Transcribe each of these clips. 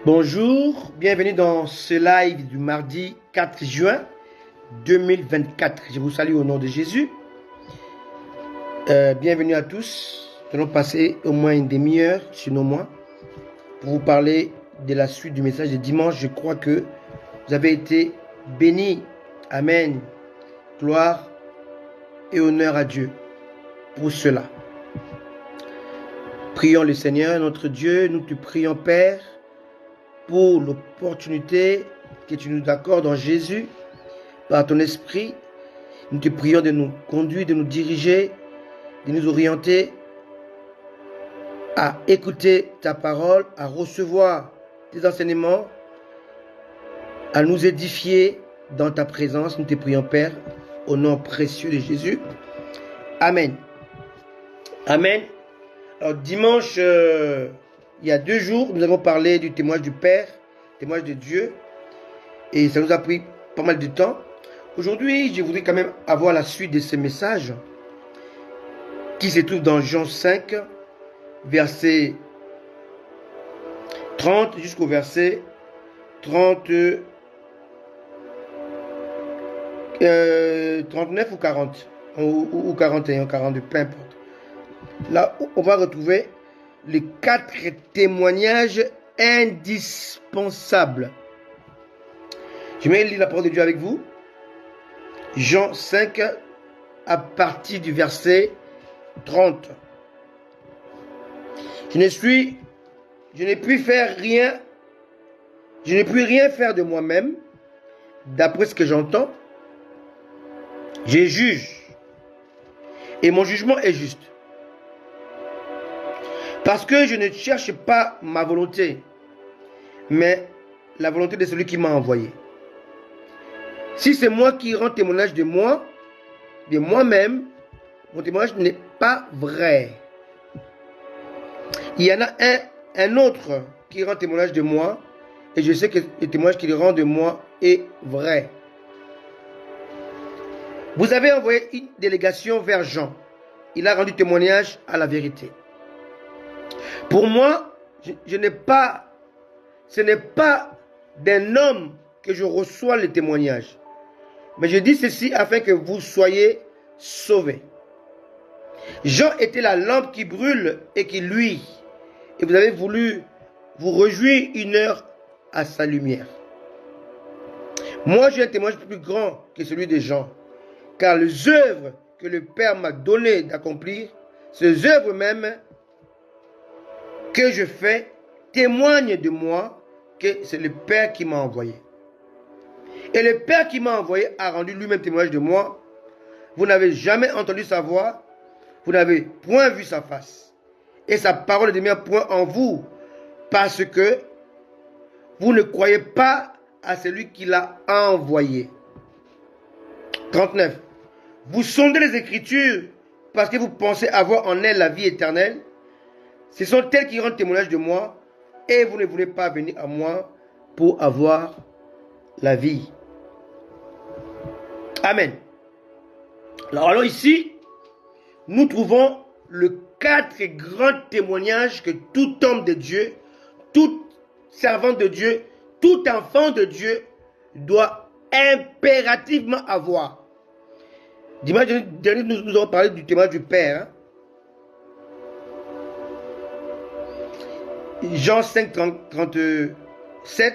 Bonjour, bienvenue dans ce live du mardi 4 juin 2024. Je vous salue au nom de Jésus. Bienvenue à tous. Nous allons passer au moins une demi-heure, sinon moins, pour vous parler de la suite du message de dimanche. Je crois que vous avez été bénis. Amen. Gloire et honneur à Dieu pour cela. Prions le Seigneur, notre Dieu. Nous te prions, Père, pour l'opportunité que tu nous accordes en Jésus, par ton esprit. Nous te prions de nous conduire, de nous diriger, de nous orienter à écouter ta parole, à recevoir tes enseignements, à nous édifier dans ta présence. Nous te prions, Père, au nom précieux de Jésus. Amen. Amen. Alors, dimanche, il y a 2 jours, nous avons parlé du témoignage du Père, témoignage de Dieu, et ça nous a pris pas mal de temps. Aujourd'hui, je voudrais quand même avoir la suite de ce message qui se trouve dans Jean 5, verset 30 jusqu'au verset 39 ou 40, ou 41, 42, peu importe. Là, on va retrouver les 4 témoignages indispensables. Je vais lire la parole de Dieu avec vous. Jean 5, à partir du verset 30. Je n'ai pu rien faire de moi-même, d'après ce que j'entends. Je juge, et mon jugement est juste. Parce que je ne cherche pas ma volonté, mais la volonté de celui qui m'a envoyé. Si c'est moi qui rends témoignage de moi, de moi-même, mon témoignage n'est pas vrai. Il y en a un autre qui rend témoignage de moi, et je sais que le témoignage qu'il rend de moi est vrai. Vous avez envoyé une délégation vers Jean. Il a rendu témoignage à la vérité. Pour moi, ce n'est pas d'un homme que je reçois le témoignage. Mais je dis ceci afin que vous soyez sauvés. Jean était la lampe qui brûle et qui luit. Et vous avez voulu vous réjouir 1 heure à sa lumière. Moi, j'ai un témoignage plus grand que celui de Jean. Car les œuvres que le Père m'a donné d'accomplir, ces œuvres même que je fais, témoignent de moi que c'est le Père qui m'a envoyé. Et le Père qui m'a envoyé a rendu lui-même témoignage de moi. Vous n'avez jamais entendu sa voix, vous n'avez point vu sa face. Et sa parole ne demeure point en vous, parce que vous ne croyez pas à celui qui l'a envoyé. 39. Vous sondez les Écritures parce que vous pensez avoir en elles la vie éternelle. Ce sont elles qui rendent témoignage de moi, et vous ne voulez pas venir à moi pour avoir la vie. Amen. Alors ici, nous trouvons le 4 grands témoignages que tout homme de Dieu, tout servant de Dieu, tout enfant de Dieu doit impérativement avoir. Dimanche dernier, nous avons parlé du témoignage du Père. Jean 5, 37.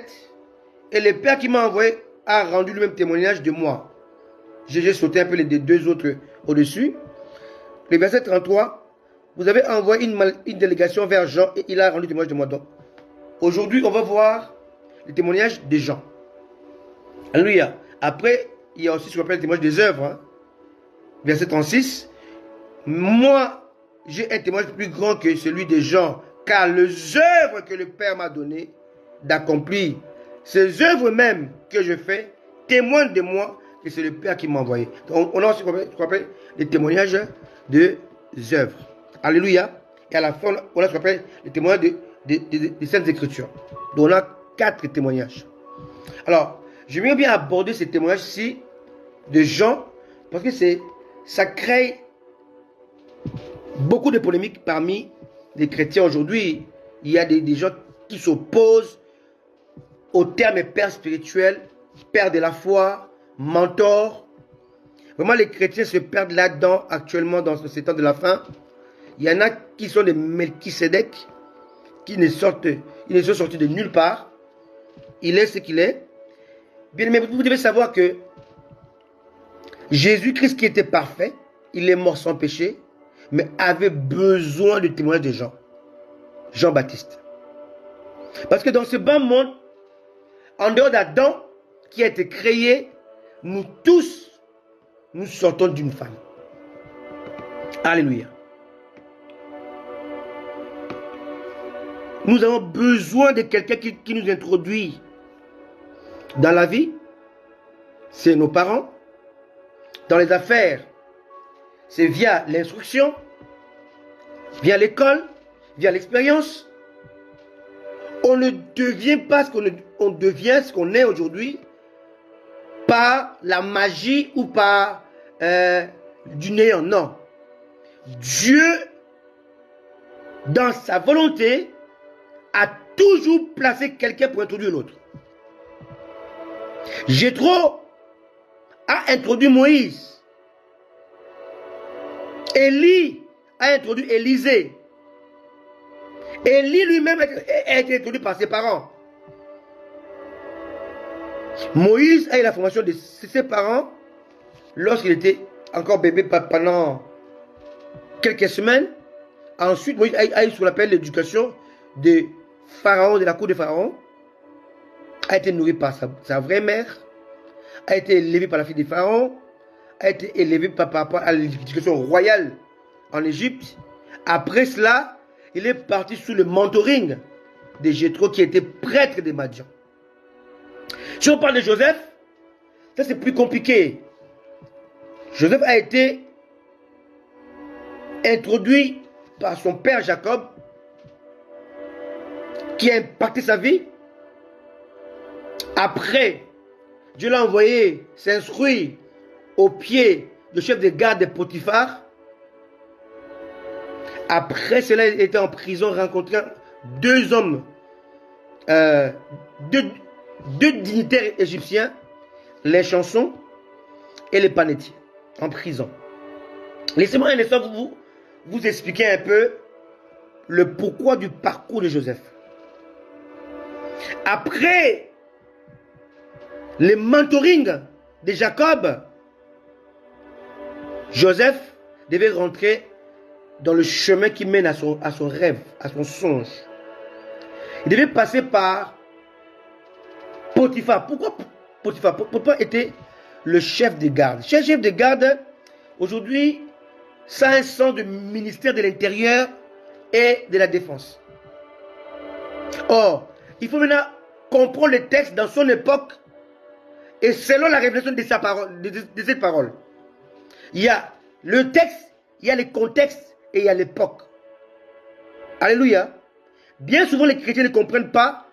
Et le Père qui m'a envoyé a rendu le même témoignage de moi. J'ai sauté un peu les 2 autres au-dessus. Le verset 33. Vous avez envoyé une délégation vers Jean et il a rendu témoignage de moi. Donc, aujourd'hui, on va voir le témoignage de Jean. Alléluia. Après, il y a aussi ce qu'on appelle le témoignage des œuvres. Verset 36. Moi, j'ai un témoignage plus grand que celui de Jean, car les œuvres que le Père m'a données d'accomplir, ces œuvres même que je fais, témoignent de moi que c'est le Père qui m'a envoyé. Donc, on a aussi ce qu'on appelle les témoignages des œuvres. Alléluia. Et à la fin, on a ce qu'on appelle les témoignages des Saintes Écritures. Donc, on a 4 témoignages. Alors, j'aimerais bien aborder ces témoignages-ci de Jean, parce que ça crée beaucoup de polémiques parmi les chrétiens aujourd'hui. Il y a des gens qui s'opposent au terme père spirituel, père de la foi, mentor. Vraiment, les chrétiens se perdent là-dedans actuellement dans ce temps de la fin. Il y en a qui sont des Melchisedec, qui ne sortent, ils ne sont sortis de nulle part. Il est ce qu'il est. Bien, mais vous devez savoir que Jésus-Christ qui était parfait, il est mort sans péché, mais avait besoin du témoignage de Jean. Jean-Baptiste. Parce que dans ce bas monde, en dehors d'Adam, qui a été créé, nous tous, nous sortons d'une femme. Alléluia. Nous avons besoin de quelqu'un qui nous introduit dans la vie. C'est nos parents. Dans les affaires, c'est via l'instruction, via l'école, via l'expérience. On ne devient pas on devient ce qu'on est aujourd'hui par la magie ou par du néant. Non. Dieu, dans sa volonté, a toujours placé quelqu'un pour introduire l'autre. Jéthro a introduit Moïse. Élie a introduit Élisée. Élie lui-même a été introduit par ses parents. Moïse a eu la formation de ses parents lorsqu'il était encore bébé pendant quelques semaines. Ensuite, Moïse a eu ce qu'on appelle l'éducation de Pharaon, de la cour de Pharaon. A été nourri par sa vraie mère. A été élevé par la fille de Pharaon. A été élevé par rapport à l'éducation royale en Égypte. Après cela, il est parti sous le mentoring de Jéthro qui était prêtre de Madian. Si on parle de Joseph, ça c'est plus compliqué. Joseph a été introduit par son père Jacob qui a impacté sa vie. Après, Dieu l'a envoyé s'instruire au pied du chef de garde de Potiphar. Après cela, il était en prison, rencontrant deux hommes, deux dignitaires égyptiens, les chansons et les panetiers, en prison. Laissez-moi un instant vous expliquer un peu le pourquoi du parcours de Joseph. Après le mentoring de Jacob, Joseph devait rentrer dans le chemin qui mène à son rêve, à son songe. Il devait passer par Potiphar. Pourquoi Potiphar? Potiphar était le chef de garde. Chef de garde, aujourd'hui, ça a un sens de ministère de l'Intérieur et de la Défense. Or, il faut maintenant comprendre le texte dans son époque et selon la révélation de cette parole. Il y a le texte, il y a le contexte et il y a l'époque. Alléluia. Bien souvent, les chrétiens ne comprennent pas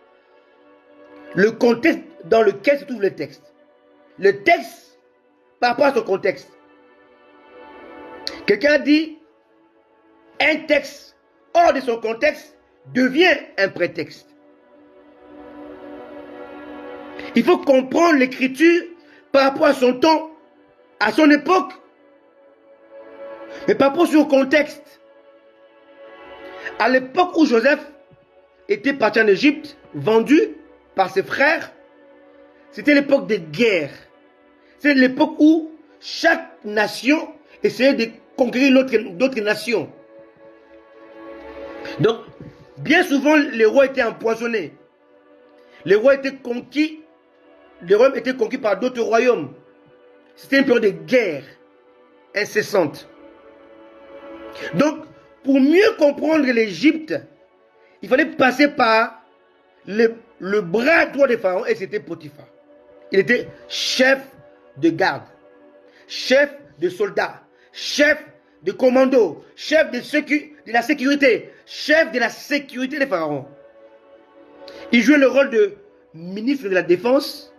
le contexte dans lequel se trouve le texte. Le texte par rapport à son contexte. Quelqu'un dit un texte hors de son contexte devient un prétexte. Il faut comprendre l'écriture par rapport à son temps, à son époque, mais par rapport à son contexte. À l'époque où Joseph était parti en Égypte, vendu par ses frères, c'était l'époque des guerres. C'est l'époque où chaque nation essayait de conquérir d'autres nations. Donc, bien souvent, les rois étaient empoisonnés. Les rois étaient conquis. Les royaumes étaient conquis par d'autres royaumes. C'était une période de guerre incessante. Donc, pour mieux comprendre l'Égypte, il fallait passer par le bras droit de Pharaon, et c'était Potiphar. Il était chef de garde, chef de soldats, chef de commando, chef de la sécurité, chef de la sécurité de Pharaon. Il jouait le rôle de ministre de la Défense,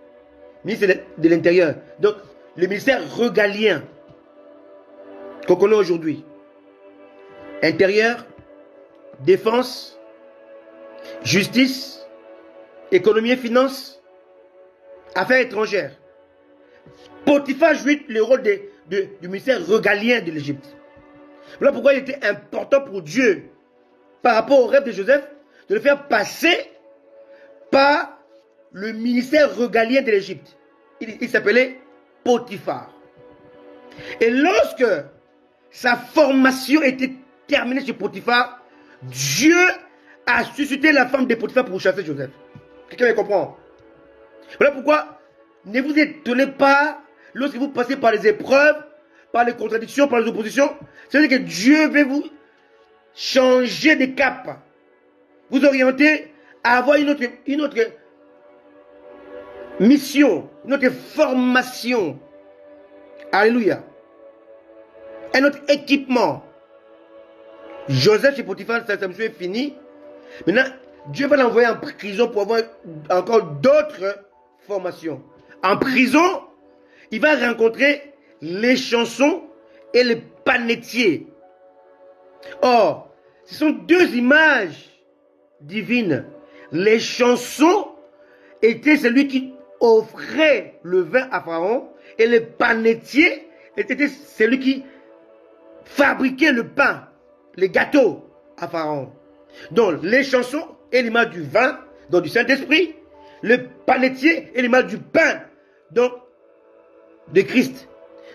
ministre de l'Intérieur. Donc, le ministère régalien qu'on connaît aujourd'hui. Intérieur, défense, justice, économie et finances, affaires étrangères. Potiphar jouait le rôle du ministère régalien de l'Égypte. Voilà pourquoi il était important pour Dieu, par rapport au rêve de Joseph, de le faire passer par le ministère régalien de l'Égypte. Il s'appelait Potiphar. Et lorsque sa formation était terminée chez Potiphar, Dieu a suscité la femme de Potiphar pour chasser Joseph. Quelqu'un me comprend? Voilà pourquoi ne vous étonnez pas lorsque vous passez par les épreuves, par les contradictions, par les oppositions. C'est-à-dire que Dieu veut vous changer de cap, vous orienter à avoir une autre mission, une autre formation. Alléluia. Un autre équipement. Joseph chez Potiphar, sa mission est finie. Maintenant, Dieu va l'envoyer en prison pour avoir encore d'autres formations. En prison, il va rencontrer les chansons et les panetiers. Or, ce sont deux images divines. Les chansons étaient celui qui offrait le vin à Pharaon et les panetiers étaient celui qui fabriquait le pain, les gâteaux à Pharaon. Donc, les chansons est l'image du vin, donc du Saint-Esprit. Le panetier est l'image du pain, donc de Christ.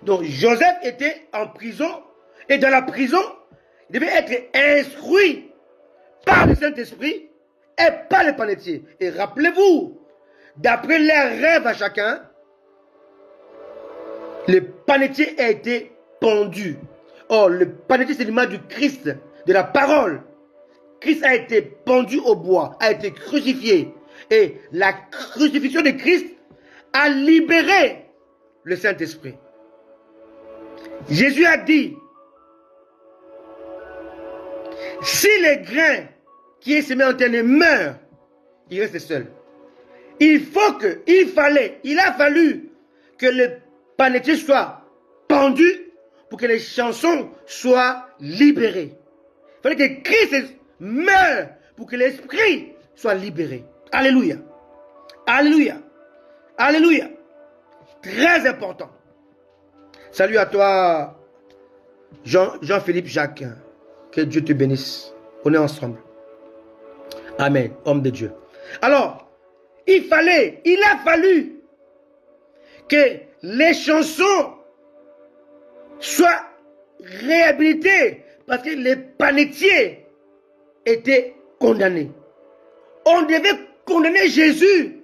Donc, Joseph était en prison, et dans la prison, il devait être instruit par le Saint-Esprit et par le panetier. Et rappelez-vous, d'après leurs rêves à chacun, le panetier a été pendu. Or, le panetier, c'est l'image du Christ, de la parole. Christ a été pendu au bois, a été crucifié. Et la crucifixion de Christ a libéré le Saint-Esprit. Jésus a dit, si les grains qui est semé en terre meurent, il reste seul. Il a fallu que le panetier soit pendu pour que les chansons soient libérées. Il fallait que Christ meure pour que l'esprit soit libéré. Alléluia. Alléluia. Alléluia. Très important. Salut à toi, Jean-Philippe Jacques. Que Dieu te bénisse. On est ensemble. Amen. Homme de Dieu. Alors, il a fallu que les chansons soient réhabilitées parce que les panetiers étaient condamnés. On devait condamner Jésus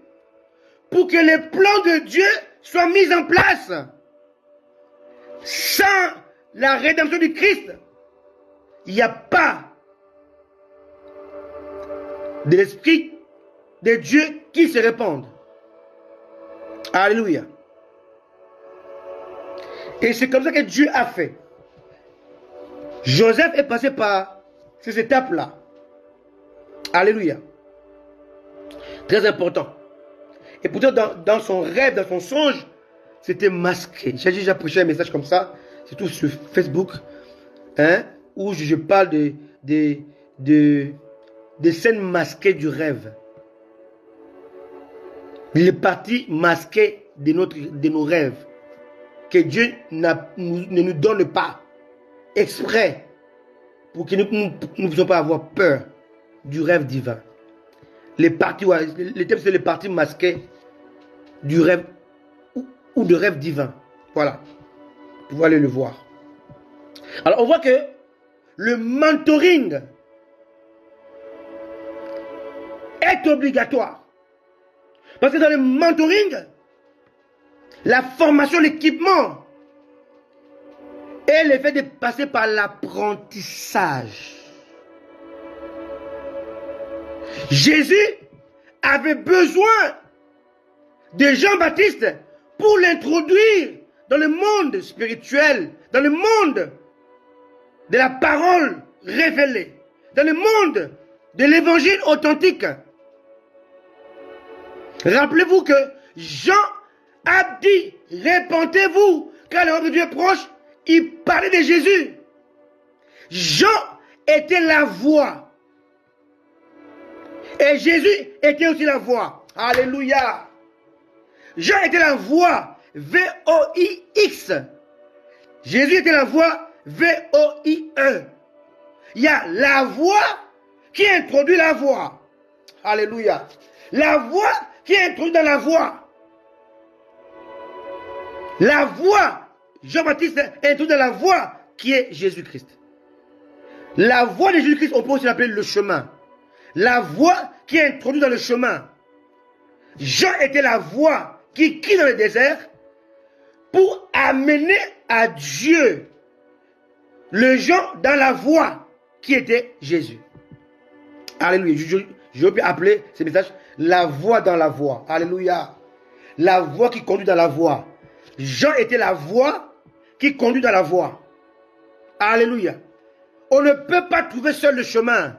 pour que les plans de Dieu soient mis en place. Sans la rédemption du Christ, il n'y a pas de l'Esprit de Dieu qui se répande. Alléluia. Et c'est comme ça que Dieu a fait. Joseph est passé par ces étapes-là. Alléluia. Très important. Et pourtant, dans son rêve, dans son songe, c'était masqué. J'ai déjà prêché un message comme ça, surtout sur Facebook, où je parle des scènes masquées du rêve. Les parties masquées de nos rêves. Que Dieu ne nous donne pas exprès pour que nous ne puissions pas avoir peur du rêve divin. Les thèmes, c'est les parties masquées du rêve ou de rêve divin. Voilà. Vous pouvez aller le voir. Alors, on voit que le mentoring est obligatoire. Parce que dans le mentoring, la formation, l'équipement et le fait de passer par l'apprentissage. Jésus avait besoin de Jean-Baptiste pour l'introduire dans le monde spirituel, dans le monde de la parole révélée, dans le monde de l'évangile authentique. Rappelez-vous que Jean a dit, répentez-vous, car le royaume de Dieu est proche. Il parlait de Jésus. Jean était la voix. Et Jésus était aussi la voix. Alléluia. Jean était la voix, V-O-I-X. Jésus était la voix, V-O-I-E. Il y a la voix qui introduit la voix. Alléluia. La voix qui est introduite dans la voix. La voix, Jean-Baptiste est introduit dans la voix qui est Jésus-Christ. La voix de Jésus-Christ, on peut aussi l'appeler le chemin. La voix qui est introduite dans le chemin. Jean était la voix qui crie dans le désert pour amener à Dieu le gens dans la voie qui était Jésus. Alléluia. Je peux appeler ce message la voie dans la voie. Alléluia. La voie qui conduit dans la voie. Jean était la voie qui conduit dans la voie. Alléluia. On ne peut pas trouver seul le chemin.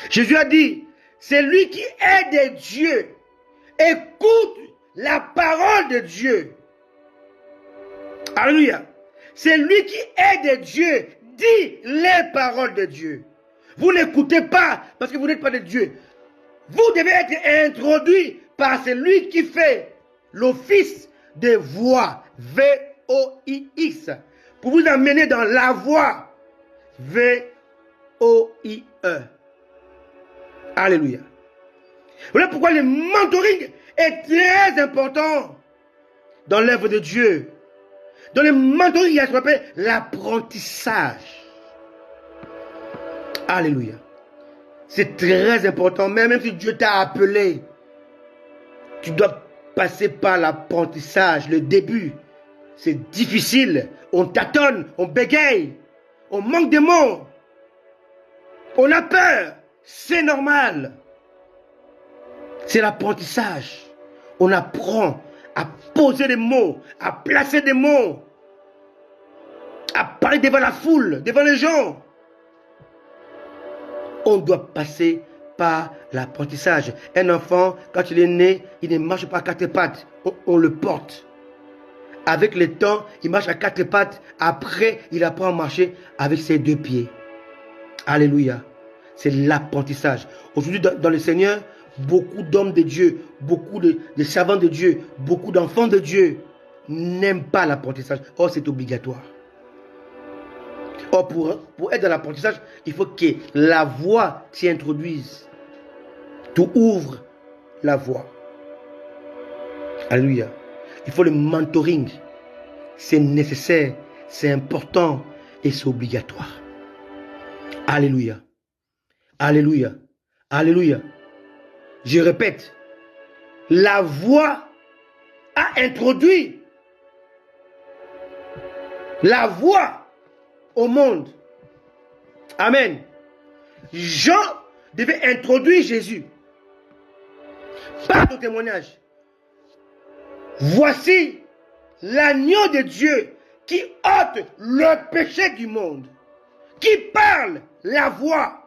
Jésus a dit, c'est lui qui aide Dieu. Écoute la parole de Dieu. Alléluia. C'est lui qui aide Dieu. Dit les paroles de Dieu. Vous n'écoutez pas parce que vous n'êtes pas de Dieu. Vous devez être introduit par celui qui fait l'office de voix. V-O-I-X. Pour vous amener dans la voie. V-O-I-E. Alléluia. Voilà pourquoi le mentoring est très important dans l'œuvre de Dieu. Dans le mentoring, il y a ce qu'on appelle l'apprentissage. Alléluia. C'est très important. Même si Dieu t'a appelé, tu dois passer par l'apprentissage, le début. C'est difficile. On tâtonne, on bégaye, on manque de mots. On a peur. C'est normal. C'est l'apprentissage. On apprend à poser des mots, à placer des mots, à parler devant la foule, devant les gens. On doit passer par l'apprentissage. Un enfant, quand il est né, il ne marche pas à quatre pattes. On le porte. Avec le temps, il marche à quatre pattes. Après, il apprend à marcher avec ses deux pieds. Alléluia. C'est l'apprentissage. Aujourd'hui, dans le Seigneur, beaucoup d'hommes de Dieu, beaucoup de servants de Dieu, beaucoup d'enfants de Dieu n'aiment pas l'apprentissage. Or, c'est obligatoire. Or, pour être dans l'apprentissage, il faut que la voix s'y introduise. Tu ouvres la voix. Alléluia. Il faut le mentoring. C'est nécessaire, c'est important et c'est obligatoire. Alléluia. Alléluia. Alléluia. Je répète, la voix a introduit la voix au monde. Amen. Jean devait introduire Jésus par ton témoignage. Voici l'agneau de Dieu qui ôte le péché du monde, qui parle la voix.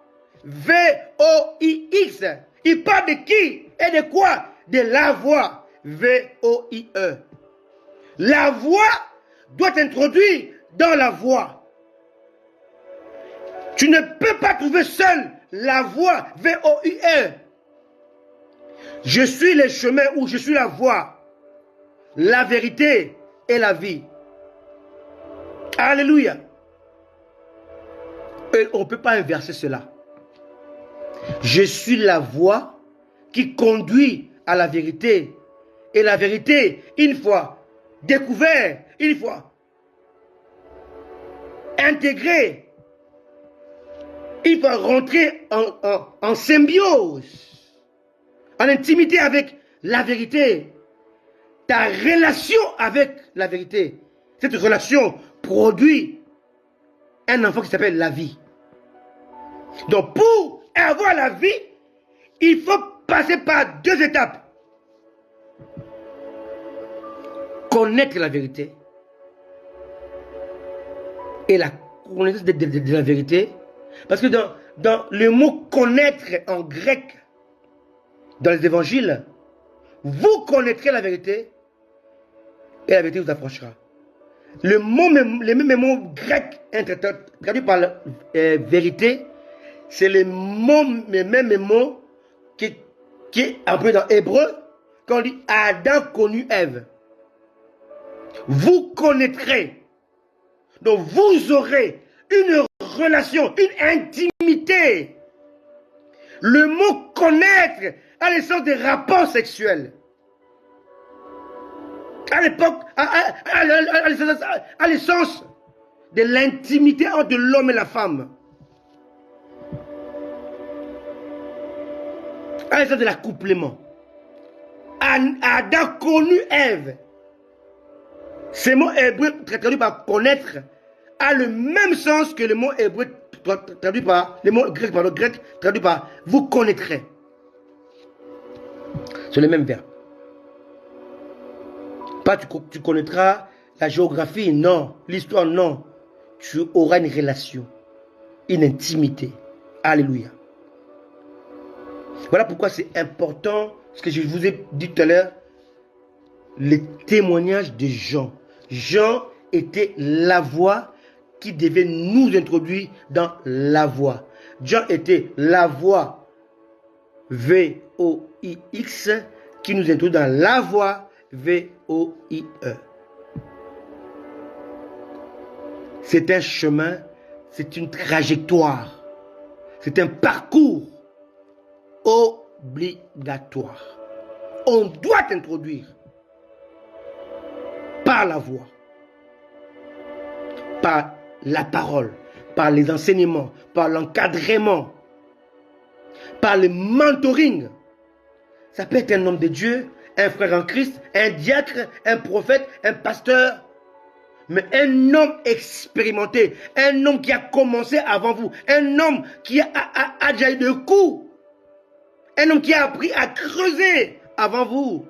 V-O-I-X. Il parle de qui et de quoi? De la voix. V-O-I-E. La voix doit t'introduire dans la voix. Tu ne peux pas trouver seul la voix. V-O-I-E. Je suis le chemin où je suis la voix, la vérité et la vie. Alléluia. Et on ne peut pas inverser cela. Je suis la voie qui conduit à la vérité. Et la vérité, une fois découverte, une fois intégrée, il va rentrer en symbiose, en intimité avec la vérité. Ta relation avec la vérité, cette relation produit un enfant qui s'appelle la vie. Donc pour avoir la vie, il faut passer par deux étapes. Connaître la vérité. Et la connaissance de la vérité. Parce que dans le mot connaître en grec, dans les évangiles, vous connaîtrez la vérité et la vérité vous affranchira. Le même mot grec traduit par vérité, c'est le même mot qui qui est un peu dans Hébreu, quand on dit Adam connut Ève. Vous connaîtrez. Donc vous aurez une relation, une intimité. Le mot connaître a le sens des rapports sexuels. À l'époque, a le sens de l'intimité entre l'homme et la femme. À le sens de l'accouplement. Adam connut Ève. Ce mot hébreu traduit par connaître a le même sens que le mot hébreu traduit par le mot grec, grec traduit par vous connaîtrez. C'est le même verbe. Pas tu connaîtras la géographie, non. L'histoire, non. Tu auras une relation, une intimité. Alléluia. Voilà pourquoi c'est important, ce que je vous ai dit tout à l'heure, les témoignages de Jean. Jean était la voix qui devait nous introduire dans la voix. Jean était la voix V-O-I-X qui nous introduit dans la voix V-O-I-E. C'est un chemin, c'est une trajectoire, c'est un parcours obligatoire. On doit introduire par la voix, par la parole, par les enseignements, par l'encadrement, par le mentoring. Ça peut être un homme de Dieu, un frère en Christ, un diacre, un prophète, un pasteur, mais un homme expérimenté, un homme qui a commencé avant vous, un homme qui a déjà eu de coups, un homme qui a appris à creuser avant vous.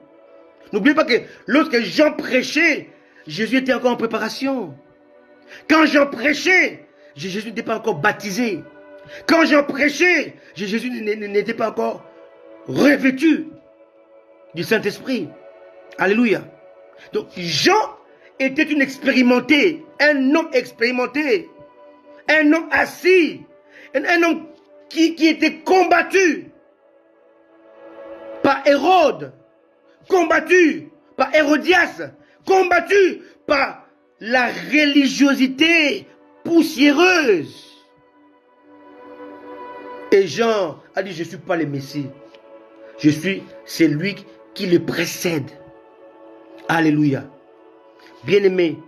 N'oubliez pas que lorsque Jean prêchait, Jésus était encore en préparation. Quand Jean prêchait, Jésus n'était pas encore baptisé. Quand Jean prêchait, Jésus n'était pas encore revêtu du Saint-Esprit. Alléluia. Donc Jean était une expérimentée, un homme expérimenté, un homme assis, un homme qui était combattu par Hérode, combattu par Hérodias, combattu par la religiosité poussiéreuse. Et Jean a dit, je ne suis pas le Messie. Je suis celui qui le précède. Alléluia. Bien-aimé,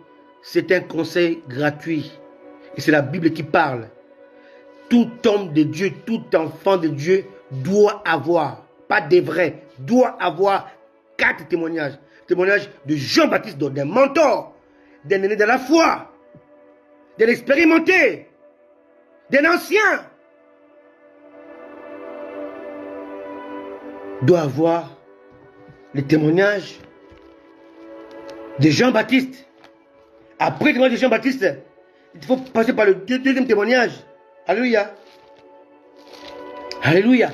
c'est un conseil gratuit. Et c'est la Bible qui parle. Tout homme de Dieu, tout enfant de Dieu doit avoir, pas des vrais, doit avoir 4 témoignages. Témoignage de Jean-Baptiste, d'un mentor, d'un aîné de la foi, d'un expérimenté, d'un ancien. Doit avoir le témoignage de Jean-Baptiste. Après le témoignage de Jean-Baptiste, il faut passer par le deuxième témoignage. Alléluia. Alléluia.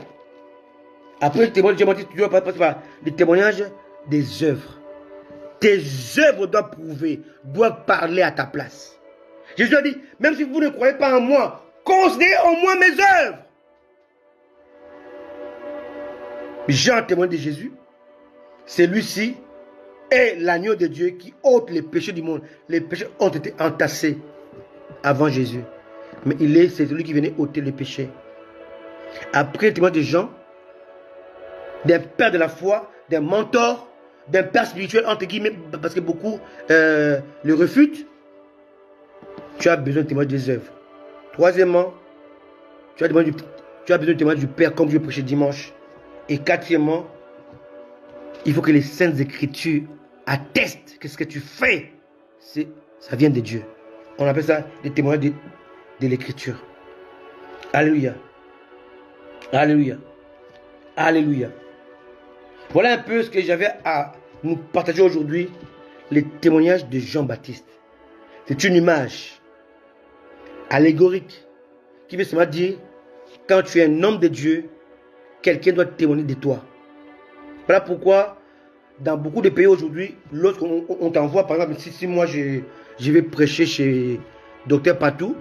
Après le témoignage de Jean-Baptiste, tu dois passer par le témoignage des œuvres. Tes œuvres doivent prouver, doivent parler à ta place. Jésus a dit, même si vous ne croyez pas en moi, considérez au moins mes œuvres. Jean témoigne de Jésus. Celui-ci est l'agneau de Dieu qui ôte les péchés du monde. Les péchés ont été entassés avant Jésus. Mais c'est celui qui venait ôter les péchés. Après le témoignage de Jean, d'un père de la foi, d'un mentor, d'un père spirituel, entre guillemets, parce que beaucoup le refutent, tu as besoin de témoigner des œuvres. Troisièmement, tu as besoin de témoigner du Père, comme je prêchais dimanche. Et quatrièmement, il faut que les saintes écritures attestent que ce que tu fais, ça vient de Dieu. On appelle ça les témoignages de l'écriture. Alléluia. Alléluia. Alléluia. Voilà un peu ce que j'avais à nous partager aujourd'hui, les témoignages de Jean-Baptiste. C'est une image allégorique qui veut seulement dire, quand tu es un homme de Dieu, quelqu'un doit témoigner de toi. Voilà pourquoi, dans beaucoup de pays aujourd'hui, lorsqu'on t'envoie, par exemple, si moi je vais prêcher chez Docteur Patou,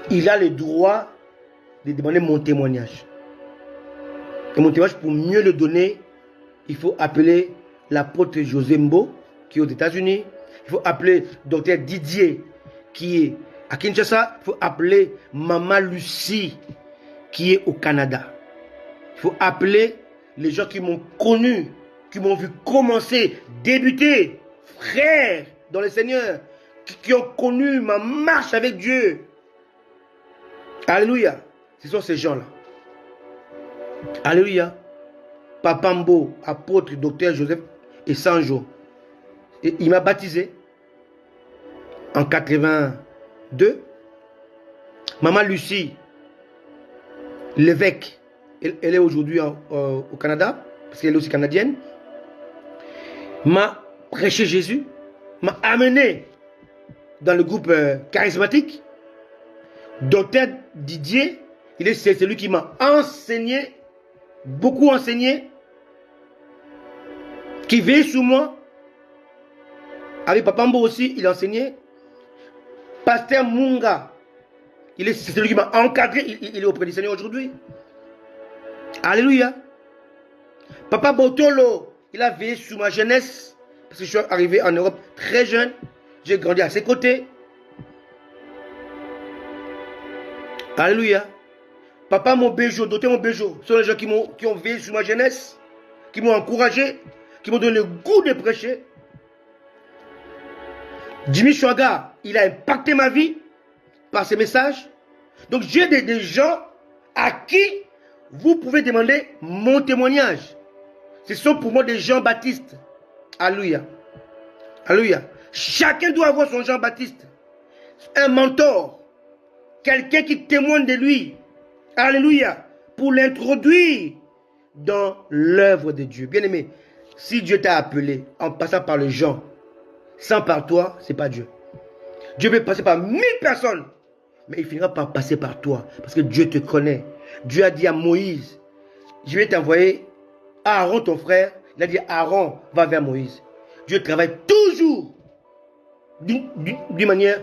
il a le droit de demander mon témoignage. Et mon témoignage, pour mieux le donner, il faut appeler l'apôtre José Mbo, qui est aux États-Unis. Il faut appeler docteur Didier, qui est à Kinshasa. Il faut appeler Maman Lucie, qui est au Canada. Il faut appeler les gens qui m'ont connu, qui m'ont vu commencer, débuter, frères dans le Seigneur, qui ont connu ma marche avec Dieu. Alléluia. Ce sont ces gens-là. Alléluia. Papa Mbo, apôtre, docteur Joseph et Sanjo. Et il m'a baptisé en 82. Maman Lucie, l'évêque, elle est aujourd'hui au Canada, parce qu'elle est aussi canadienne, m'a prêché Jésus, m'a amené dans le groupe charismatique. Docteur Didier, c'est celui qui m'a enseigné, beaucoup enseigné, qui veille sur moi. Avec Papa Mbo aussi, il a enseigné. Pasteur Munga, c'est celui qui m'a encadré, il est auprès du Seigneur aujourd'hui. Alléluia. Papa Botolo, il a veillé sur ma jeunesse, parce que je suis arrivé en Europe très jeune, j'ai grandi à ses côtés. Alléluia. Papa Mobejo, docteur Mobejo, ce sont les gens qui ont veillé sur ma jeunesse, qui m'ont encouragé, qui m'ont donné le goût de prêcher. Jimmy Chouaga, il a impacté ma vie par ses messages. Donc j'ai des gens à qui vous pouvez demander mon témoignage. Ce sont pour moi des Jean-Baptiste. Alléluia. Alléluia. Chacun doit avoir son Jean-Baptiste. Un mentor. Quelqu'un qui témoigne de lui. Alléluia. Pour l'introduire dans l'œuvre de Dieu. Bien aimé, si Dieu t'a appelé en passant par les gens, sans par toi, ce n'est pas Dieu. Dieu peut passer par 1000 personnes, mais il finira par passer par toi, parce que Dieu te connaît. Dieu a dit à Moïse, je vais t'envoyer Aaron ton frère. Il a dit Aaron va vers Moïse. Dieu travaille toujours d'une manière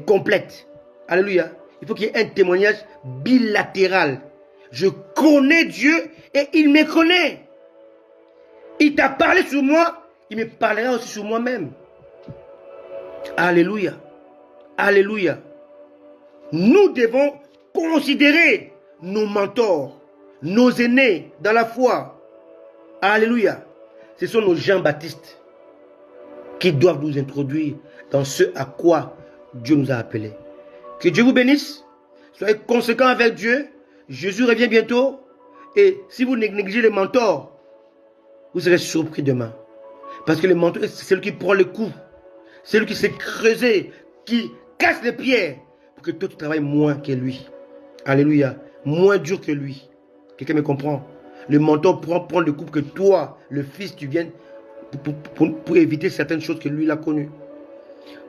complète. Alléluia. Il faut qu'il y ait un témoignage bilatéral. Je connais Dieu et il me connaît. Il t'a parlé sur moi, il me parlera aussi sur moi-même. Alléluia. Alléluia. Nous devons considérer nos mentors, nos aînés dans la foi. Alléluia. Ce sont nos Jean-Baptiste qui doivent nous introduire dans ce à quoi Dieu nous a appelés. Que Dieu vous bénisse. Soyez conséquents avec Dieu. Jésus revient bientôt. Et si vous négligez les mentors, vous serez surpris demain. Parce que le mentor, c'est celui qui prend le coup. C'est celui qui s'est creusé, qui casse les pierres pour que toi tu travailles moins que lui. Alléluia. Moins dur que lui. Quelqu'un me comprend? Le mentor prend le coup que toi, le fils, tu viennes pour éviter certaines choses que lui il a connues.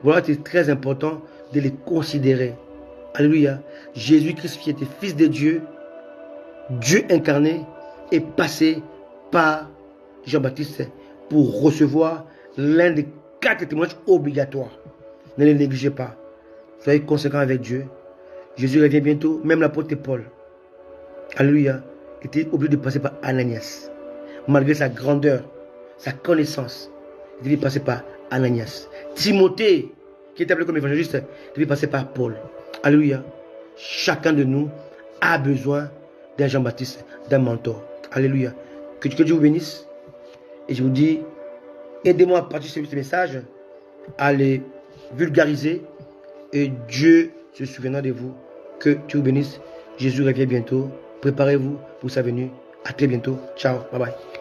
Voilà, c'est très important de les considérer. Alléluia. Jésus-Christ qui était fils de Dieu, Dieu incarné, est passé par Jean-Baptiste pour recevoir l'un des 4 témoignages obligatoires. Ne les négligez pas. Soyez conséquents avec Dieu. Jésus revient bientôt. Même l'apôtre Paul, alléluia, était obligé de passer par Ananias. Malgré sa grandeur, sa connaissance, il devait passer par Ananias. Timothée, qui est appelé comme évangéliste, devait passer par Paul. Alléluia. Chacun de nous a besoin d'un Jean-Baptiste, d'un mentor. Alléluia. Que Dieu vous bénisse. Et je vous dis, aidez-moi à partager ce message, à les vulgariser. Et Dieu se souviendra de vous. Que Dieu vous bénisse. Jésus revient bientôt. Préparez-vous pour sa venue. À très bientôt. Ciao. Bye bye.